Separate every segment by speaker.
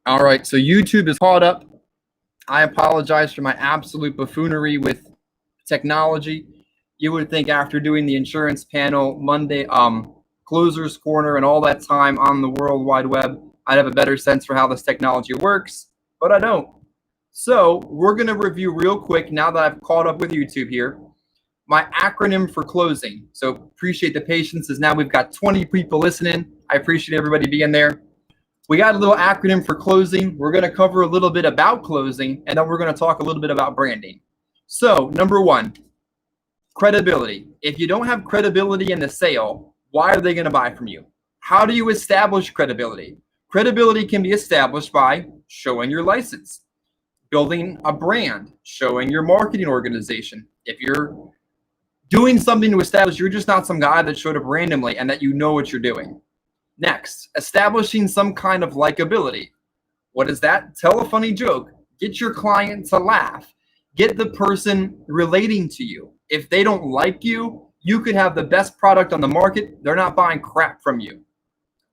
Speaker 1: All right, so YouTube is caught up. I apologize for my absolute buffoonery with technology. You would think after doing the insurance panel Monday, closers corner, and all that time on the World Wide Web, I'd have a better sense for how this technology works, but I don't. So we're going to review real quick now that I've caught up with YouTube here, my acronym for closing. So appreciate the patience as now we've got 20 people listening. I appreciate everybody being there. We got a little acronym for closing. We're going to cover a little bit about closing, and then we're going to talk a little bit about branding. So number one, credibility. If you don't have credibility in the sale, why are they going to buy from you? How do you establish credibility? Credibility can be established by showing your license, building a brand, showing your marketing organization. If you're doing something to establish you're just not some guy that showed up randomly and that you know what you're doing. Next, establishing some kind of likability. What is that? Tell a funny joke. Get your client to laugh. Get the person relating to you. If they don't like you, you could have the best product on the market. They're not buying crap from you.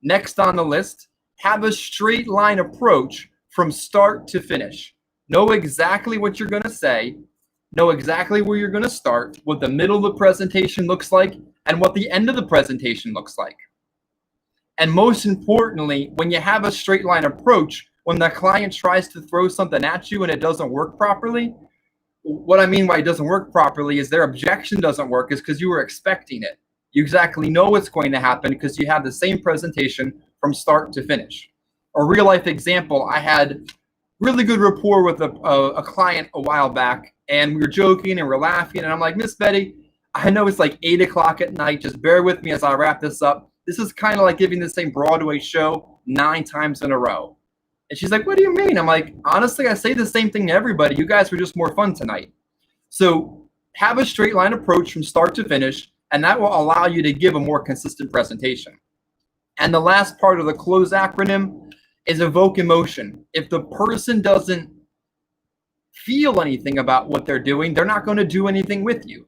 Speaker 1: Next on the list, have a straight line approach from start to finish. Know exactly what you're going to say. Know exactly where you're going to start, what the middle of the presentation looks like, and what the end of the presentation looks like. And most importantly, when you have a straight line approach, when the client tries to throw something at you and it doesn't work properly, what I mean by it doesn't work properly is their objection doesn't work is because you were expecting it. You exactly know what's going to happen because you have the same presentation from start to finish. A real life example, I had really good rapport with a client a while back, and we were joking and we're laughing, and I'm like, Miss Betty, I know it's like 8 o'clock at night. Just bear with me as I wrap this up. This is kind of like giving the same Broadway show 9 times in a row. And she's like, what do you mean? I'm like, honestly, I say the same thing to everybody. You guys were just more fun tonight. So have a straight line approach from start to finish, and that will allow you to give a more consistent presentation. And the last part of the close acronym is evoke emotion. If the person doesn't feel anything about what they're doing, they're not going to do anything with you.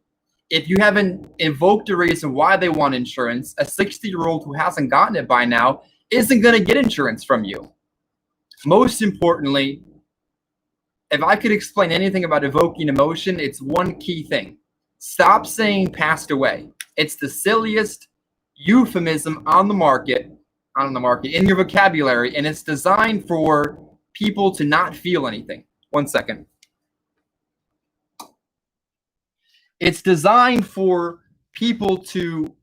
Speaker 1: If you haven't evoked a reason why they want insurance, a 60-year-old who hasn't gotten it by now isn't going to get insurance from you. Most importantly, if I could explain anything about evoking emotion, it's one key thing. Stop saying passed away. It's the silliest euphemism on the market, in your vocabulary, and it's designed for people to not feel anything. 1 second. It's designed for people to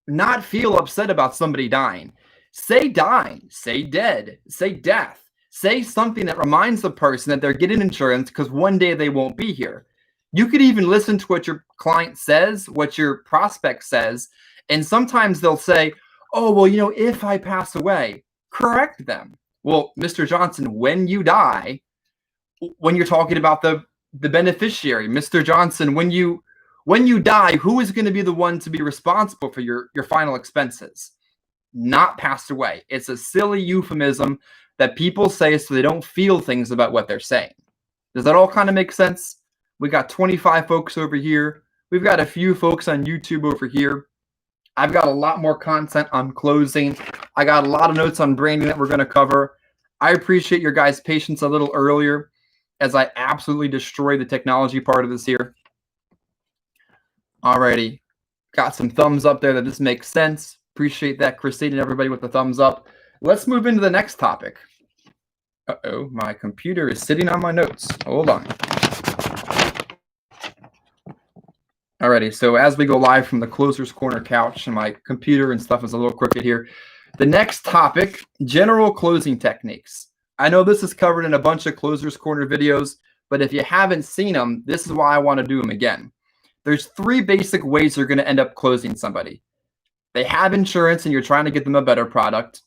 Speaker 1: not feel upset about somebody dying. Say dying, say dead, say death. Say something that reminds the person that they're getting insurance because one day they won't be here. You could even listen to what your client says, what your prospect says, and sometimes they'll say, oh, well, if I pass away, correct them. Well, Mr. Johnson, when you die, when you're talking about the beneficiary, Mr. Johnson, when you die, who is going to be the one to be responsible for your final expenses? Not passed away. It's a silly euphemism that people say so they don't feel things about what they're saying. Does that all kind of make sense? We got 25 folks over here. We've got a few folks on YouTube over here. I've got a lot more content on closing. I got a lot of notes on branding that we're going to cover. I appreciate your guys' patience a little earlier as I absolutely destroy the technology part of this here. Alrighty. Got some thumbs up there that this makes sense. Appreciate that, Christine, and everybody with the thumbs up. Let's move into the next topic. Uh-oh, my computer is sitting on my notes. Hold on. Alrighty, so as we go live from the Closer's Corner couch, and my computer and stuff is a little crooked here. The next topic, general closing techniques. I know this is covered in a bunch of Closer's Corner videos, but if you haven't seen them, this is why I want to do them again. There's 3 basic ways you're going to end up closing somebody. They have insurance and you're trying to get them a better product.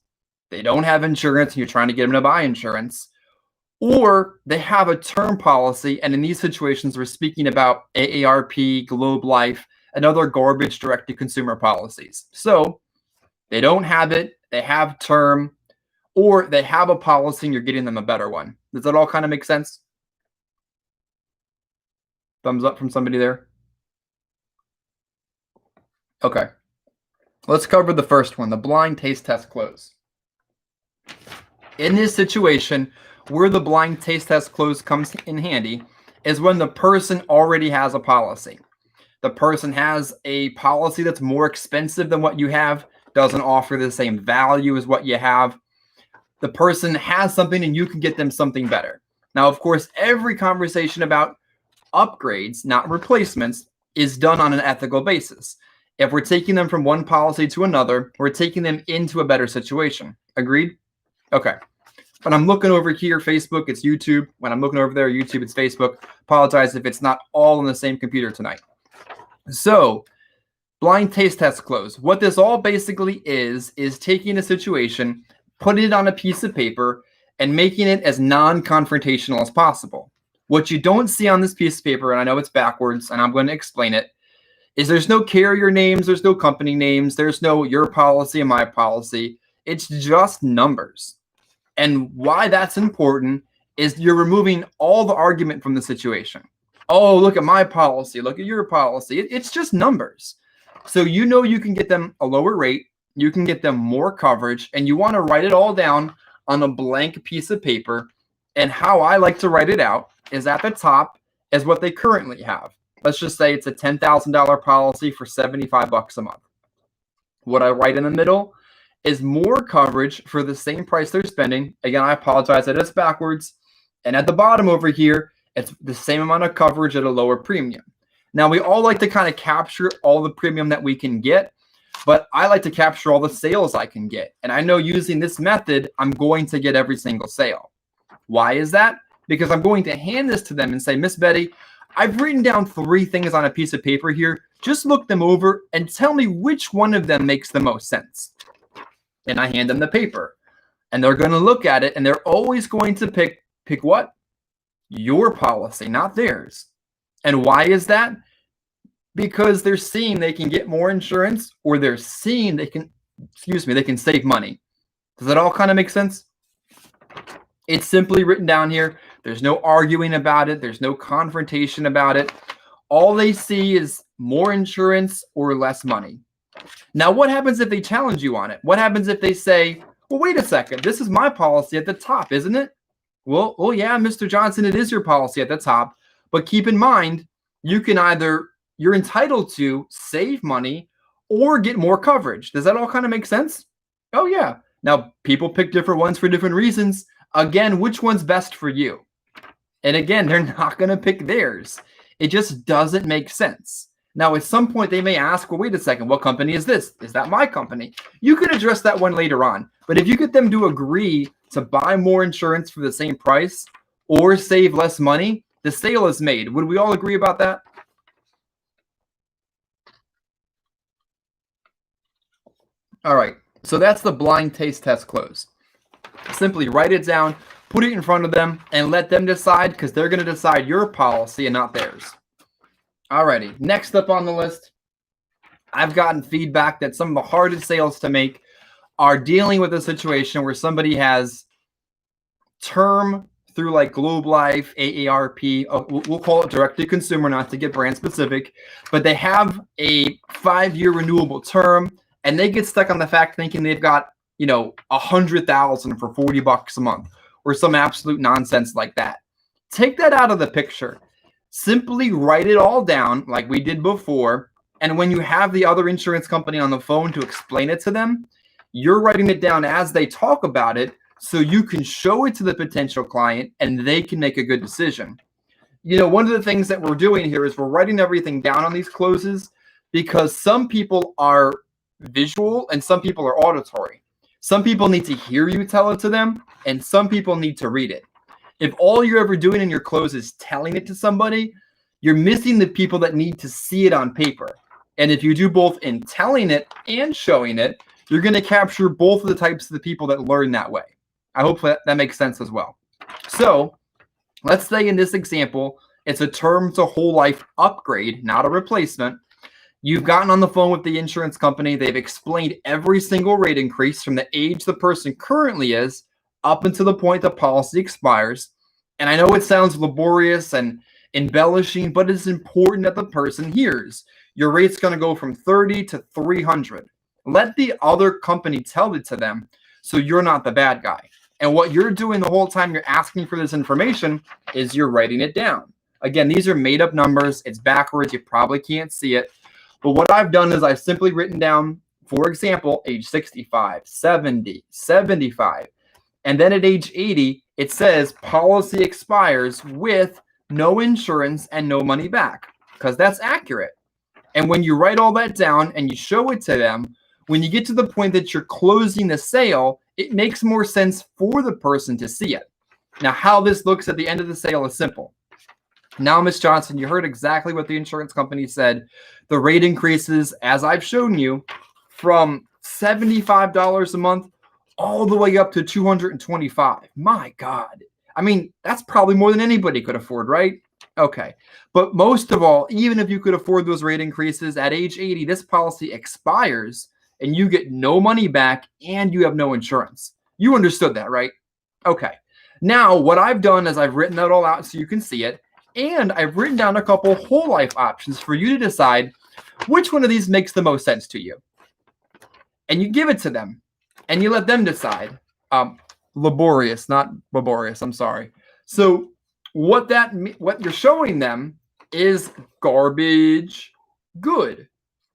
Speaker 1: They don't have insurance and you're trying to get them to buy insurance. Or they have a term policy, and in these situations, we're speaking about AARP, Globe Life, and other garbage direct-to-consumer policies. So they don't have it, they have term, or they have a policy and you're getting them a better one. Does that all kind of make sense? Thumbs up from somebody there. Okay. Let's cover the first one, the blind taste test close. In this situation, where the blind taste test close comes in handy is when the person already has a policy. The person has a policy that's more expensive than what you have, doesn't offer the same value as what you have. The person has something and you can get them something better. Now, of course, every conversation about upgrades, not replacements, is done on an ethical basis. If we're taking them from one policy to another, we're taking them into a better situation. Agreed? Okay. When I'm looking over here, Facebook, it's YouTube. When I'm looking over there, YouTube, it's Facebook. Apologize if it's not all on the same computer tonight. So, blind taste test close. What this all basically is taking a situation, putting it on a piece of paper, and making it as non-confrontational as possible. What you don't see on this piece of paper, and I know it's backwards, and I'm going to explain it, is there's no carrier names, there's no company names, there's no your policy and my policy. It's just numbers. And why that's important is you're removing all the argument from the situation. Oh, look at my policy. Look at your policy. It's just numbers. So you know you can get them a lower rate. You can get them more coverage. And you want to write it all down on a blank piece of paper. And how I like to write it out is at the top is what they currently have. Let's just say it's a $10,000 policy for $75 a month. What I write in the middle is more coverage for the same price they're spending. Again, I apologize that it's backwards. And at the bottom over here, it's the same amount of coverage at a lower premium. Now, we all like to kind of capture all the premium that we can get, but I like to capture all the sales I can get. And I know using this method, I'm going to get every single sale. Why is that? Because I'm going to hand this to them and say, Miss Betty, I've written down 3 things on a piece of paper here. Just look them over and tell me which one of them makes the most sense. And I hand them the paper. And they're going to look at it, and they're always going to pick what? Your policy, not theirs. And why is that? Because they're seeing they can get more insurance, or they're seeing they can save money. Does that all kind of make sense? It's simply written down here. There's no arguing about it. There's no confrontation about it. All they see is more insurance or less money. Now, what happens if they challenge you on it? What happens if they say, well, wait a second, this is my policy at the top, isn't it? Well, yeah, Mr. Johnson, it is your policy at the top. But keep in mind, you're entitled to save money or get more coverage. Does that all kind of make sense? Oh, yeah. Now, people pick different ones for different reasons. Again, which one's best for you? And again, they're not going to pick theirs. It just doesn't make sense. Now, at some point, they may ask, well, wait a second, what company is this? Is that my company? You can address that one later on. But if you get them to agree to buy more insurance for the same price or save less money, the sale is made. Would we all agree about that? All right, so that's the blind taste test close. Simply write it down, put it in front of them, and let them decide, because they're going to decide your policy and not theirs. Alrighty, next up on the list, I've gotten feedback that some of the hardest sales to make are dealing with a situation where somebody has term through like Globe Life, AARP, we'll call it direct to consumer, not to get brand specific, but they have a 5-year renewable term, and they get stuck on the fact thinking they've got, $100,000 for $40 a month or some absolute nonsense like that. Take that out of the picture. Simply write it all down like we did before. And when you have the other insurance company on the phone to explain it to them, you're writing it down as they talk about it so you can show it to the potential client and they can make a good decision. One of the things that we're doing here is we're writing everything down on these closes because some people are visual and some people are auditory. Some people need to hear you tell it to them, and some people need to read it. If all you're ever doing in your close is telling it to somebody, you're missing the people that need to see it on paper. And if you do both in telling it and showing it, you're going to capture both of the types of the people that learn that way. I hope that makes sense as well. So let's say in this example, it's a term to whole life upgrade, not a replacement. You've gotten on the phone with the insurance company. They've explained every single rate increase from the age the person currently is up until the point the policy expires. And I know it sounds laborious and embellishing, but it's important that the person hears. Your rate's going to go from 30 to 300. Let the other company tell it to them so you're not the bad guy. And what you're doing the whole time you're asking for this information is you're writing it down. Again, these are made up numbers. It's backwards. You probably can't see it. But what I've done is I've simply written down, for example, age 65, 70, 75. And then at age 80, it says policy expires with no insurance and no money back, because that's accurate. And when you write all that down and you show it to them, when you get to the point that you're closing the sale, it makes more sense for the person to see it. Now, how this looks at the end of the sale is simple. Now, Ms. Johnson, you heard exactly what the insurance company said. The rate increases, as I've shown you, from $75 a month all the way up to $225. My God. I mean, that's probably more than anybody could afford, right? Okay. But most of all, even if you could afford those rate increases, at age 80, this policy expires and you get no money back and you have no insurance. You understood that, right? Okay. Now, what I've done is I've written that all out so you can see it. And I've written down a couple whole life options for you to decide which one of these makes the most sense to you. And you give it to them and you let them decide. Laborious, not laborious. I'm sorry. So what you're showing them is garbage, good,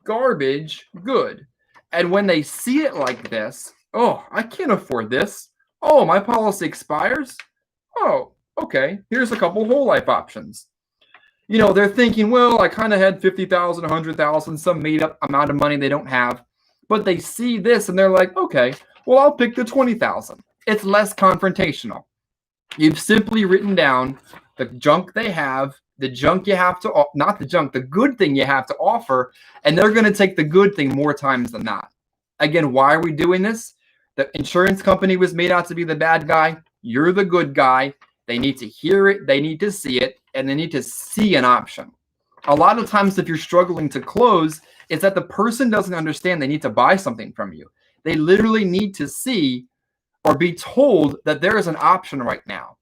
Speaker 1: garbage, good. And when they see it like this, oh, I can't afford this. Oh, my policy expires. Oh, okay. Here's a couple whole life options. You know, they're thinking, well, I kind of had 50,000, 100,000, some made up amount of money they don't have. But they see this and they're like, okay, well, I'll pick the 20,000. It's less confrontational. You've simply written down the junk they have, the junk you have to, not the junk, the good thing you have to offer, and they're going to take the good thing more times than not. Again, why are we doing this? The insurance company was made out to be the bad guy. You're the good guy. They need to hear it, they need to see it, and they need to see an option. A lot of times if you're struggling to close, it's that the person doesn't understand they need to buy something from you. They literally need to see or be told that there is an option right now.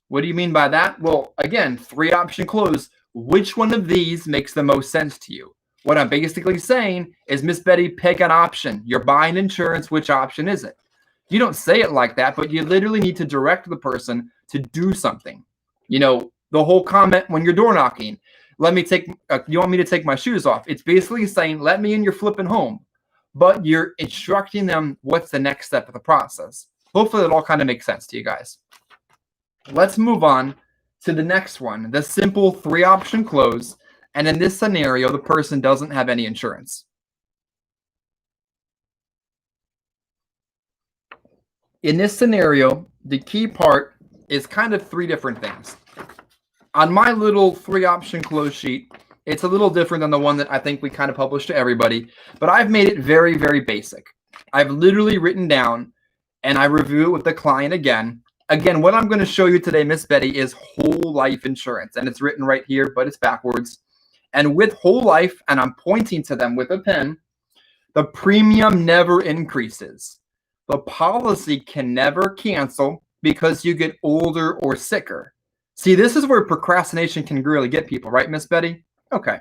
Speaker 1: What do you mean by that? Well, again, 3-option close. Which one of these makes the most sense to you? What I'm basically saying is, Miss Betty, pick an option. You're buying insurance. Which option is it? You don't say it like that, but you literally need to direct the person to do something. You know, the whole comment when you're door knocking, you want me to take my shoes off? It's basically saying, let me in, you're flipping home. But you're instructing them what's the next step of the process. Hopefully it all kind of makes sense to you guys. Let's move on to the next one, the simple 3-option close. And in this scenario, the person doesn't have any insurance. In this scenario, the key part is kind of 3 different things. On my little 3-option close sheet, it's a little different than the one that I think we kind of published to everybody, but I've made it very, very basic. I've literally written down, and I review it with the client again. Again, what I'm going to show you today, Miss Betty, is whole life insurance, and it's written right here, but it's backwards. And with whole life, and I'm pointing to them with a pen, the premium never increases. The policy can never cancel because you get older or sicker. See, this is where procrastination can really get people, right, Miss Betty? Okay.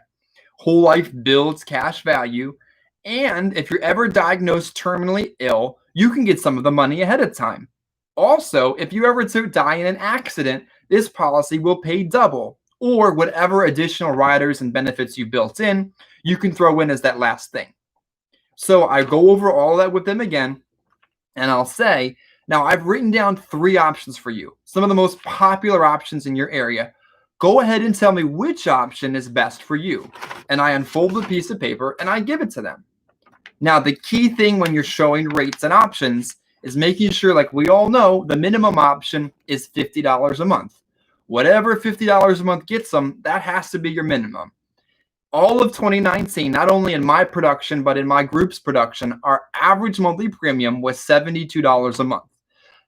Speaker 1: Whole life builds cash value. And if you're ever diagnosed terminally ill, you can get some of the money ahead of time. Also, if you ever die in an accident, this policy will pay double, or whatever additional riders and benefits you built in, you can throw in as that last thing. So I go over all that with them again, and I'll say, now I've written down 3 options for you, some of the most popular options in your area. Go ahead and tell me which option is best for you. And I unfold the piece of paper and I give it to them. Now, the key thing when you're showing rates and options is making sure, like we all know, the minimum option is $50 a month. Whatever $50 a month gets them, that has to be your minimum. All of 2019, not only in my production, but in my group's production, our average monthly premium was $72 a month.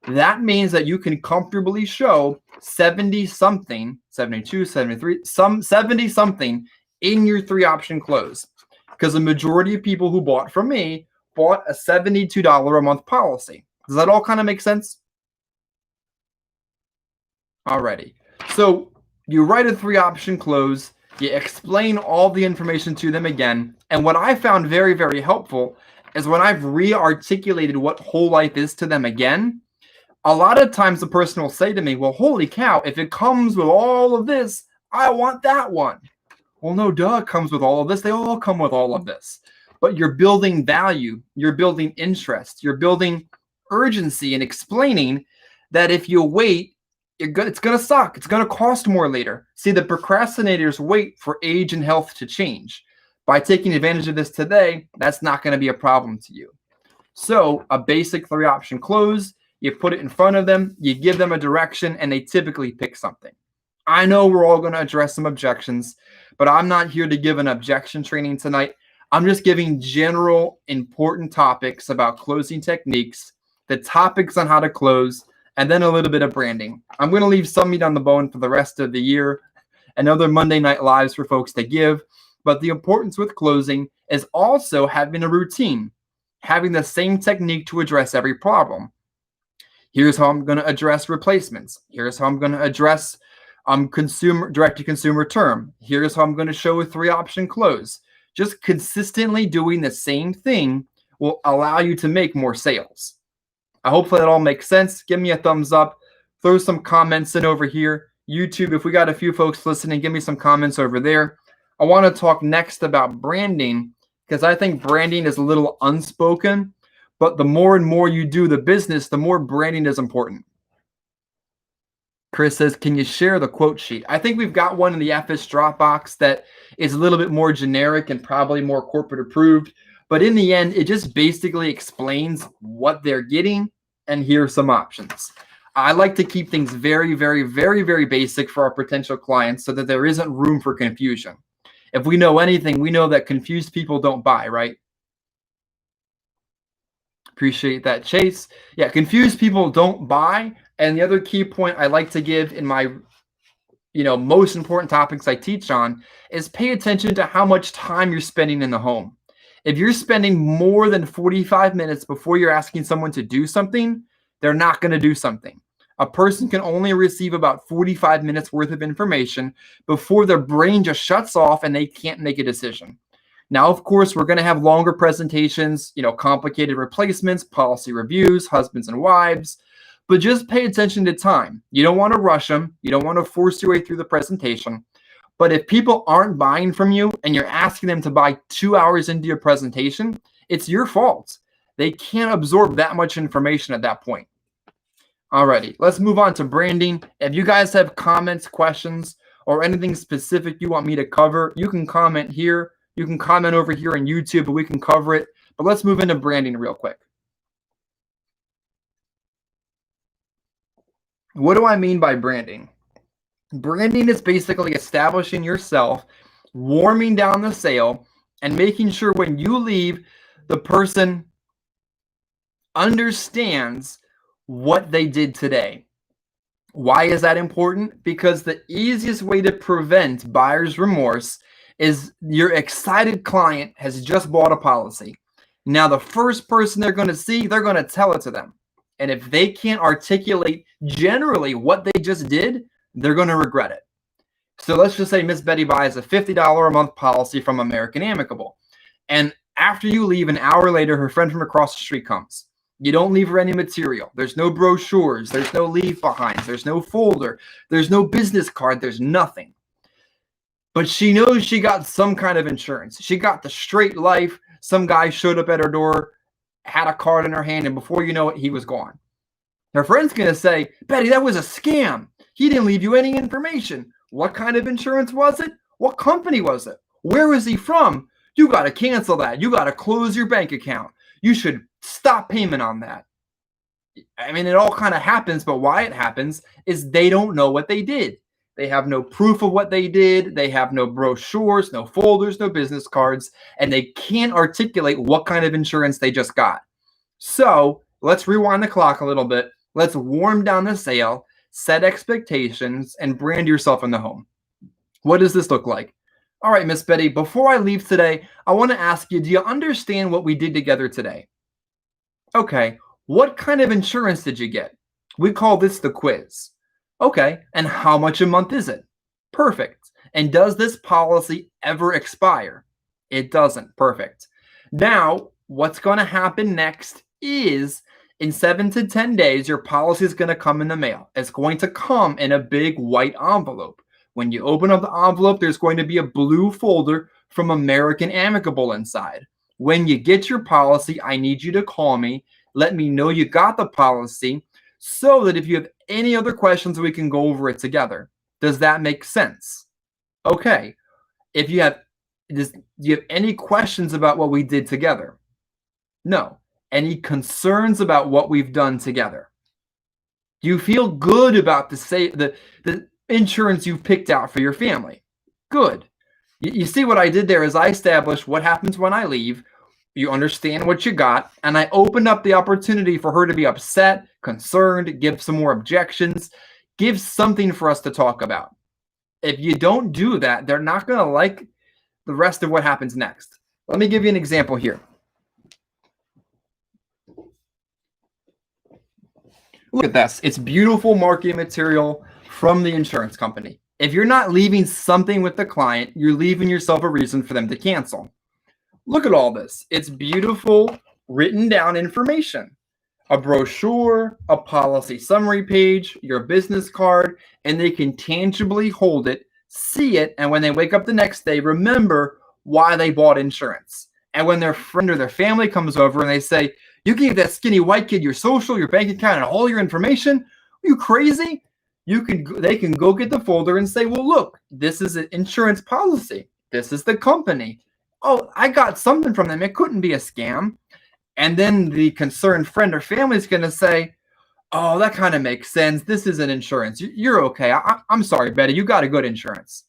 Speaker 1: That means that you can comfortably show 70-something, 72, 73, 70-something in your 3-option close. Because the majority of people who bought from me bought a $72 a month policy. Does that all kind of make sense? Alrighty. So you write a 3-option close. You explain all the information to them again. And what I found very, very helpful is when I've re-articulated what whole life is to them again, A lot of times the person will say to me, well, holy cow, if it comes with all of this, I want that one. Well, no, duh, it comes with all of this. They all come with all of this. But you're building value, you're building interest, you're building urgency and explaining that if you wait, it's going to suck. It's going to cost more later. See, the procrastinators wait for age and health to change. By taking advantage of this today, that's not going to be a problem to you. So a basic 3-option close, you put it in front of them, you give them a direction, and they typically pick something. I know we're all going to address some objections, but I'm not here to give an objection training tonight. I'm just giving general important topics about closing techniques, the topics on how to close, and then a little bit of branding. I'm going to leave some meat on the bone for the rest of the year and other Monday night lives for folks to give. But the importance with closing is also having a routine, having the same technique to address every problem. Here's how I'm going to address replacements. Here's how I'm going to address consumer direct-to-consumer term. Here's how I'm going to show a 3-option close. Just consistently doing the same thing will allow you to make more sales. I hope that all makes sense. Give me a thumbs up. Throw some comments in over here. YouTube, if we got a few folks listening, give me some comments over there. I want to talk next about branding because I think branding is a little unspoken, but the more and more you do the business, the more branding is important. Chris says, can you share the quote sheet? I think we've got one in the FS Dropbox that is a little bit more generic and probably more corporate approved. But in the end, it just basically explains what they're getting. And here are some options. I like to keep things very, very, very, very basic for our potential clients so that there isn't room for confusion. If we know anything, we know that confused people don't buy, right? Appreciate that, Chase. Yeah, confused people don't buy. And the other key point I like to give in my most important topics I teach on is pay attention to how much time you're spending in the home. If you're spending more than 45 minutes before you're asking someone to do something, they're not going to do something. A person can only receive about 45 minutes worth of information before their brain just shuts off and they can't make a decision. Now, of course, we're going to have longer presentations, complicated replacements, policy reviews, husbands and wives, but just pay attention to time. You don't want to rush them. You don't want to force your way through the presentation. But if people aren't buying from you and you're asking them to buy 2 hours into your presentation, it's your fault. They can't absorb that much information at that point. Alrighty, let's move on to branding. If you guys have comments, questions, or anything specific you want me to cover, you can comment here. You can comment over here on YouTube, but we can cover it. But let's move into branding real quick. What do I mean by branding? Branding is basically establishing yourself, warming down the sale, and making sure when you leave, the person understands what they did today. Why is that important? Because the easiest way to prevent buyer's remorse is your excited client has just bought a policy. Now, the first person they're going to see, they're going to tell it to them. And if they can't articulate generally what they just did, they're going to regret it. So let's just say Miss Betty buys a $50 a month policy from American Amicable. And after you leave, an hour later, her friend from across the street comes. You don't leave her any material. There's no brochures. There's no leave behinds. There's no folder. There's no business card. There's nothing. But she knows she got some kind of insurance. She got the straight life. Some guy showed up at her door, had a card in her hand, and before you know it, he was gone. Her friend's going to say, Betty, that was a scam. He didn't leave you any information. What kind of insurance was it? What company was it? Where was he from? You got to cancel that. You got to close your bank account. You should stop payment on that. I mean, it all kind of happens, but why it happens is they don't know what they did. They have no proof of what they did. They have no brochures, no folders, no business cards, and they can't articulate what kind of insurance they just got. So let's rewind the clock a little bit. Let's warm down the sale, set expectations, and brand yourself in the home. What does this look like? All right, Miss Betty, before I leave today, I want to ask you, do you understand what we did together today? Okay, what kind of insurance did you get? We call this the quiz. Okay, and how much a month is it? Perfect. And does this policy ever expire? It doesn't. Perfect. Now, what's going to happen next is In 7 to 10 days, your policy is going to come in the mail. It's going to come in a big white envelope. When you open up the envelope, there's going to be a blue folder from American Amicable inside. When you get your policy, I need you to call me. Let me know you got the policy so that if you have any other questions, we can go over it together. Does that make sense? Okay. If you have, do you have any questions about what we did together? No. Any concerns about what we've done together? Do you feel good about the insurance you've picked out for your family? Good. You see what I did there is I established what happens when I leave. You understand what you got, and I opened up the opportunity for her to be upset, concerned, give some more objections, give something for us to talk about. If you don't do that, they're not going to like the rest of what happens next. Let me give you an example here. Look at this. It's beautiful marketing material from the insurance company. If you're not leaving something with the client, you're leaving yourself a reason for them to cancel. Look at all this. It's beautiful, written down information. A brochure, a policy summary page, your business card, and they can tangibly hold it, see it, and when they wake up the next day, remember why they bought insurance. And when their friend or their family comes over and they say, you gave that skinny white kid your social, your bank account, and all your information? Are you crazy? They can go get the folder and say, well, look, this is an insurance policy. This is the company. Oh, I got something from them. It couldn't be a scam. And then the concerned friend or family is going to say, oh, that kind of makes sense. This is an insurance. You're okay. I'm sorry, Betty. You got a good insurance.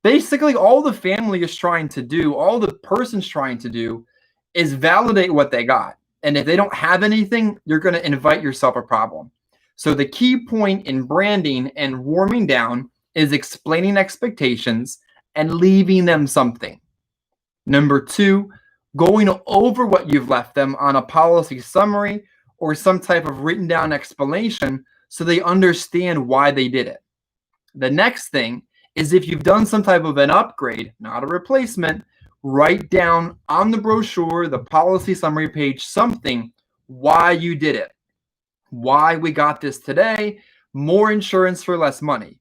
Speaker 1: Basically, all the family is trying to do, all the person's trying to do is validate what they got. And if they don't have anything, you're going to invite yourself a problem. So the key point in branding and warming down is explaining expectations and leaving them something. Number 2, going over what you've left them on a policy summary or some type of written down explanation so they understand why they did it. The next thing is if you've done some type of an upgrade, not a replacement, write down on the brochure, the policy summary page, something, why you did it, why we got this today, more insurance for less money,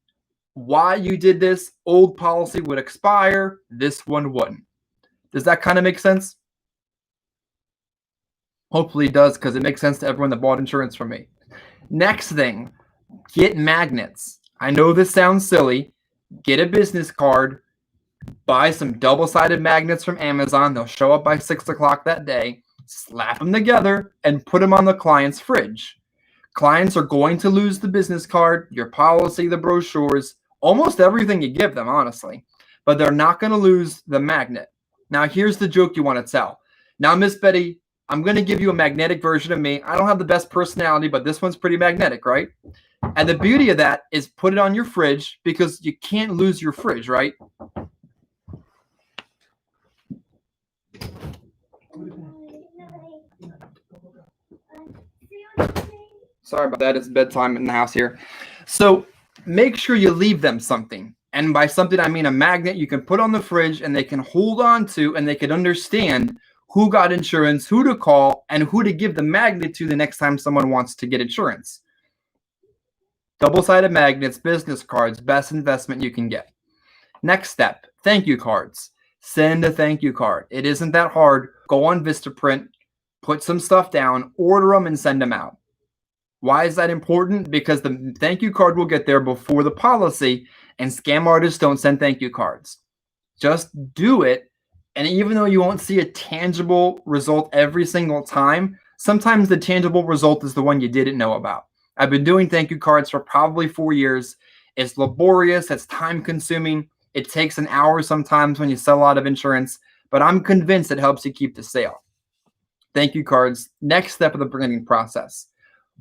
Speaker 1: why you did this, old policy would expire, this one wouldn't. Does that kind of make sense? Hopefully it does, because it makes sense to everyone that bought insurance from me. Next thing, get magnets. I know this sounds silly. Get a business card, buy some double-sided magnets from Amazon. They'll show up by 6 o'clock that day. Slap them together and put them on the client's fridge. Clients are going to lose the business card, your policy, the brochures, almost everything you give them, honestly. But they're not going to lose the magnet. Now, here's the joke you want to tell. Now, Miss Betty, I'm going to give you a magnetic version of me. I don't have the best personality, but this one's pretty magnetic, right? And the beauty of that is put it on your fridge because you can't lose your fridge, right? Sorry about that. It's bedtime in the house here. So make sure you leave them something. And by something, I mean a magnet you can put on the fridge and they can hold on to and they can understand who got insurance, who to call, and who to give the magnet to the next time someone wants to get insurance. Double-sided magnets, business cards, best investment you can get. Next step, thank you cards. Send a thank you card. It isn't that hard. Go on Vistaprint, put some stuff down, order them, and send them out. Why is that important? Because the thank you card will get there before the policy, and scam artists don't send thank you cards. Just do it, and even though you won't see a tangible result every single time, sometimes the tangible result is the one you didn't know about. I've been doing thank you cards for probably 4 years. It's laborious. It's time-consuming. It takes an hour sometimes when you sell a lot of insurance, but I'm convinced it helps you keep the sale. Thank you cards, next step of the branding process.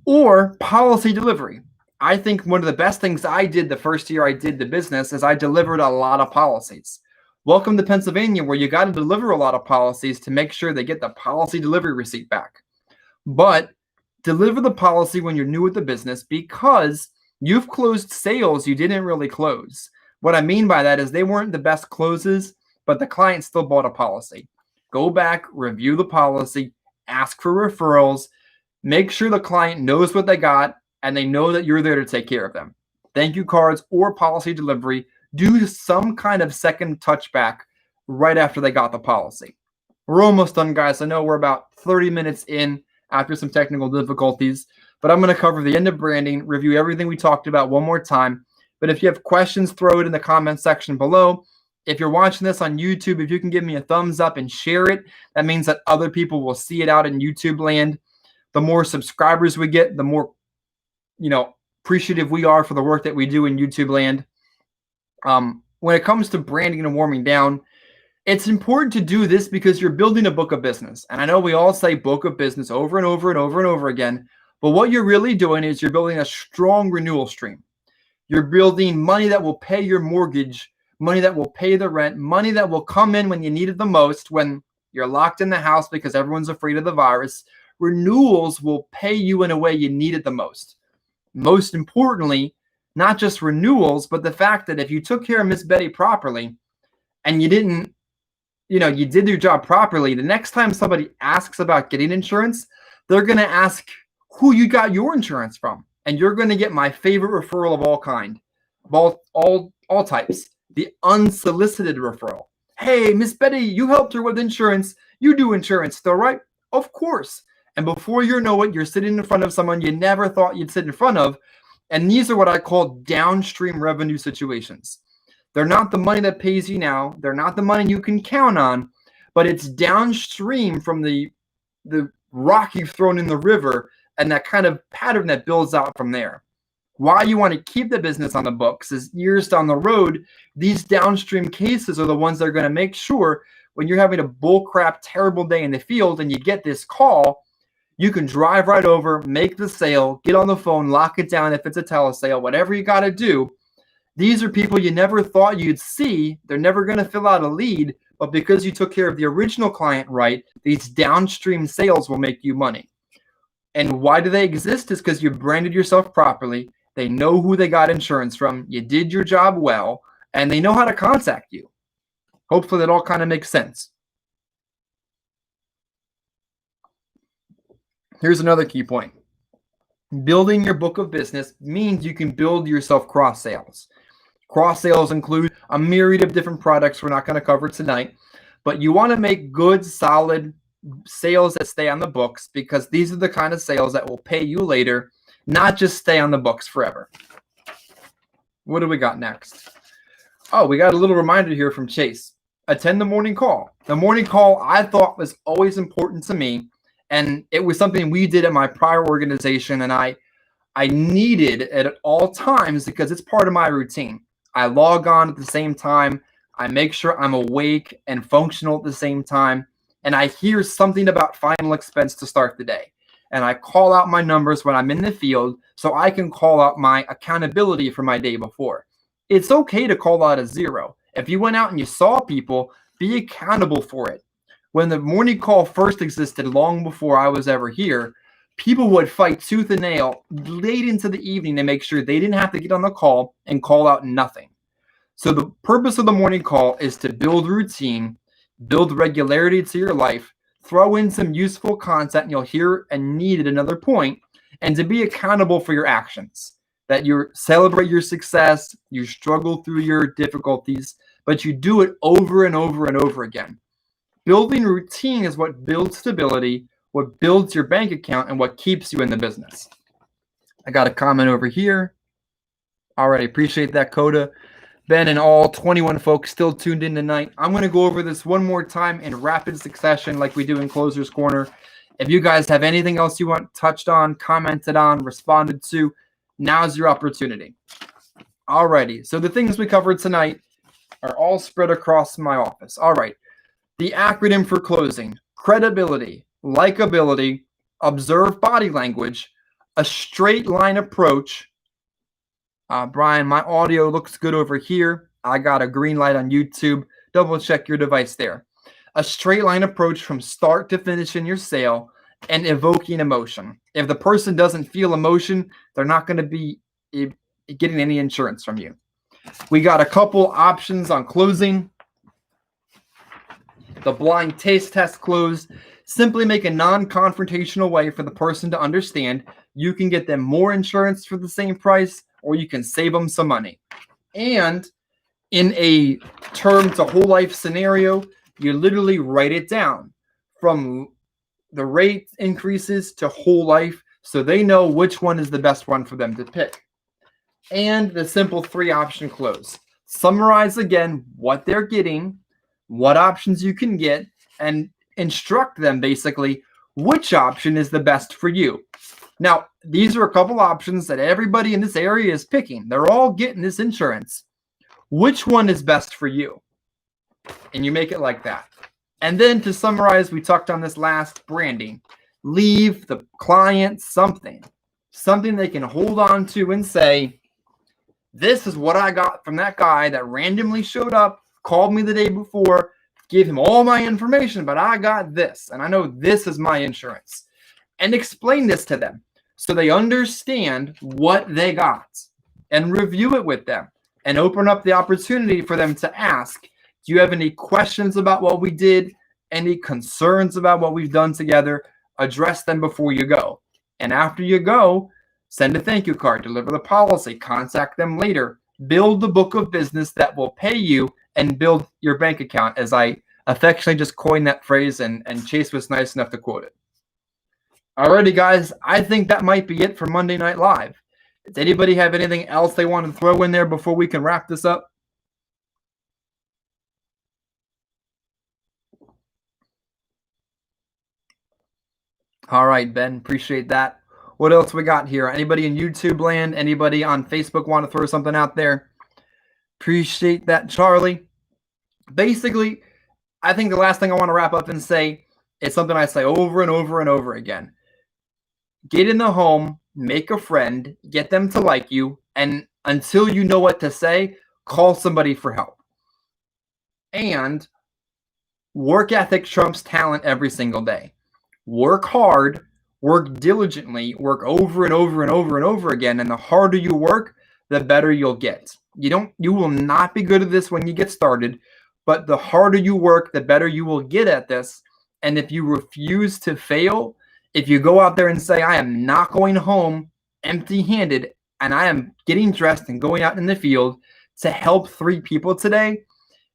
Speaker 1: Or policy delivery. I think one of the best things I did the first year I did the business is I delivered a lot of policies. Welcome to Pennsylvania, where you got to deliver a lot of policies to make sure they get the policy delivery receipt back. But deliver the policy when you're new with the business because you've closed sales you didn't really close. What I mean by that is they weren't the best closes, but the client still bought a policy. Go back, review the policy, ask for referrals, Make sure the client knows what they got and they know that you're there to take care of them. Thank you cards or policy delivery, do some kind of second touchback right after they got the policy. We're almost done, guys. I know we're about 30 minutes in after some technical difficulties, but I'm going to cover the end of branding, review everything we talked about one more time. But if you have questions, throw it in the comment section below. If you're watching this on YouTube, if you can give me a thumbs up and share it, that means that other people will see it out in YouTube land. The more subscribers we get, the more, appreciative we are for the work that we do in YouTube land. When it comes to branding and warming down, it's important to do this because you're building a book of business. And I know we all say book of business over and over and over and over again, but what you're really doing is you're building a strong renewal stream. You're building money that will pay your mortgage, money that will pay the rent, money that will come in when you need it the most, when you're locked in the house because everyone's afraid of the virus. Renewals will pay you in a way you need it the most. Most importantly, not just renewals, but the fact that if you took care of Miss Betty properly and you didn't, you did your job properly, the next time somebody asks about getting insurance, they're going to ask who you got your insurance from. And you're going to get my favorite referral of all kind, of all types, the unsolicited referral. Hey, Miss Betty, you helped her with insurance. You do insurance still, right? Of course. And before you know it, you're sitting in front of someone you never thought you'd sit in front of. And these are what I call downstream revenue situations. They're not the money that pays you now. They're not the money you can count on, but it's downstream from the rock you've thrown in the river and that kind of pattern that builds out from there. Why you want to keep the business on the books is years down the road, these downstream cases are the ones that are going to make sure when you're having a bullcrap, terrible day in the field and you get this call, you can drive right over, make the sale, get on the phone, lock it down if it's a telesale, whatever you got to do. These are people you never thought you'd see. They're never going to fill out a lead, but because you took care of the original client right, these downstream sales will make you money. And why do they exist is because you branded yourself properly. They know who they got insurance from. You did your job well, and they know how to contact you. Hopefully that all kind of makes sense. Here's another key point. Building your book of business means you can build yourself cross sales. Cross sales include a myriad of different products we're not going to cover tonight, but you want to make good, solid sales that stay on the books because these are the kind of sales that will pay you later, not just stay on the books forever. What do we got next? Oh, we got a little reminder here from Chase. Attend the morning call. The morning call I thought was always important to me. And it was something we did at my prior organization, and I needed it at all times because it's part of my routine. I log on at the same time. I make sure I'm awake and functional at the same time. And I hear something about final expense to start the day. And I call out my numbers when I'm in the field so I can call out my accountability for my day before. It's okay to call out a zero. If you went out and you saw people, be accountable for it. When the morning call first existed, long before I was ever here, people would fight tooth and nail late into the evening to make sure they didn't have to get on the call and call out nothing. So the purpose of the morning call is to build routine, build regularity to your life, throw in some useful content you'll hear and need at another point, and to be accountable for your actions. That you celebrate your success, you struggle through your difficulties, but you do it over and over and over again. Building routine is what builds stability, what builds your bank account, and what keeps you in the business. I got a comment over here. All right, appreciate that, Coda. Ben and all 21 folks still tuned in tonight. I'm going to go over this one more time in rapid succession like we do in Closer's Corner. If you guys have anything else you want touched on, commented on, responded to, now's your opportunity. All righty, so the things we covered tonight are all spread across my office. All right. The acronym for closing: credibility, likability, observe body language, a straight line approach. Brian, my audio looks good over here. I got a green light on YouTube. Double check your device there. A straight line approach from start to finish in your sale, and evoking emotion. If the person doesn't feel emotion, they're not going to be getting any insurance from you. We got a couple options on closing. the blind taste test clues. Simply make a non-confrontational way for the person to understand you can get them more insurance for the same price, or you can save them some money. And in a term to whole life scenario, you literally write it down from the rate increases to whole life, so they know which one is the best one for them to pick. And the simple 3-option close. Summarize again what they're getting, what options you can get, and instruct them basically which option is the best for you. Now, these are a couple options that everybody in this area is picking. They're all getting this insurance. Which one is best for you? And you make it like that. And then to summarize, we talked on this last, branding. Leave the client something they can hold on to and say, this is what I got from that guy that randomly showed up, called me the day before, gave him all my information, but I got this, and I know this is my insurance. And explain this to them so they understand what they got, and review it with them, and open up the opportunity for them to ask, do you have any questions about what we did? Any concerns about what we've done together? Address them before you go. And after you go, send a thank you card, deliver the policy, contact them later, build the book of business that will pay you, and build your bank account, as I affectionately just coined that phrase, and Chase was nice enough to quote it. Alrighty, guys, I think that might be it for Monday Night Live. Does anybody have anything else they want to throw in there before we can wrap this up? All right, Ben, appreciate that. What else we got here? Anybody in YouTube land? Anybody on Facebook want to throw something out there? Appreciate that, Charlie. Basically, I think the last thing I want to wrap up and say is something I say over and over and over again. Get in the home, make a friend, get them to like you, and until you know what to say, call somebody for help. And work ethic trumps talent every single day. Work hard, work diligently, work over and over and over and over again, and the harder you work, the better you'll get. You will not be good at this when you get started, but the harder you work, the better you will get at this. And if you refuse to fail, if you go out there and say, I am not going home empty-handed, and I am getting dressed and going out in the field to help 3 people today,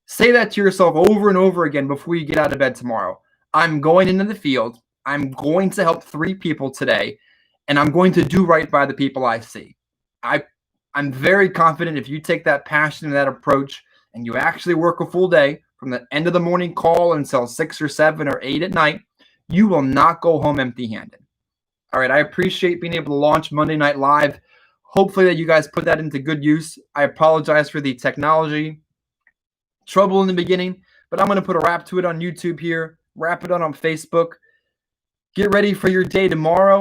Speaker 1: say that to yourself over and over again before you get out of bed tomorrow. I'm going into the field. I'm going to help 3 people today, and I'm going to do right by the people I see. I'm very confident if you take that passion and that approach and you actually work a full day from the end of the morning call until 6 or 7 or 8 at night, you will not go home empty-handed. All right, I appreciate being able to launch Monday Night Live. Hopefully that you guys put that into good use. I apologize for the technology trouble in the beginning, but I'm going to put a wrap to it on YouTube here, wrap it on Facebook. Get ready for your day tomorrow.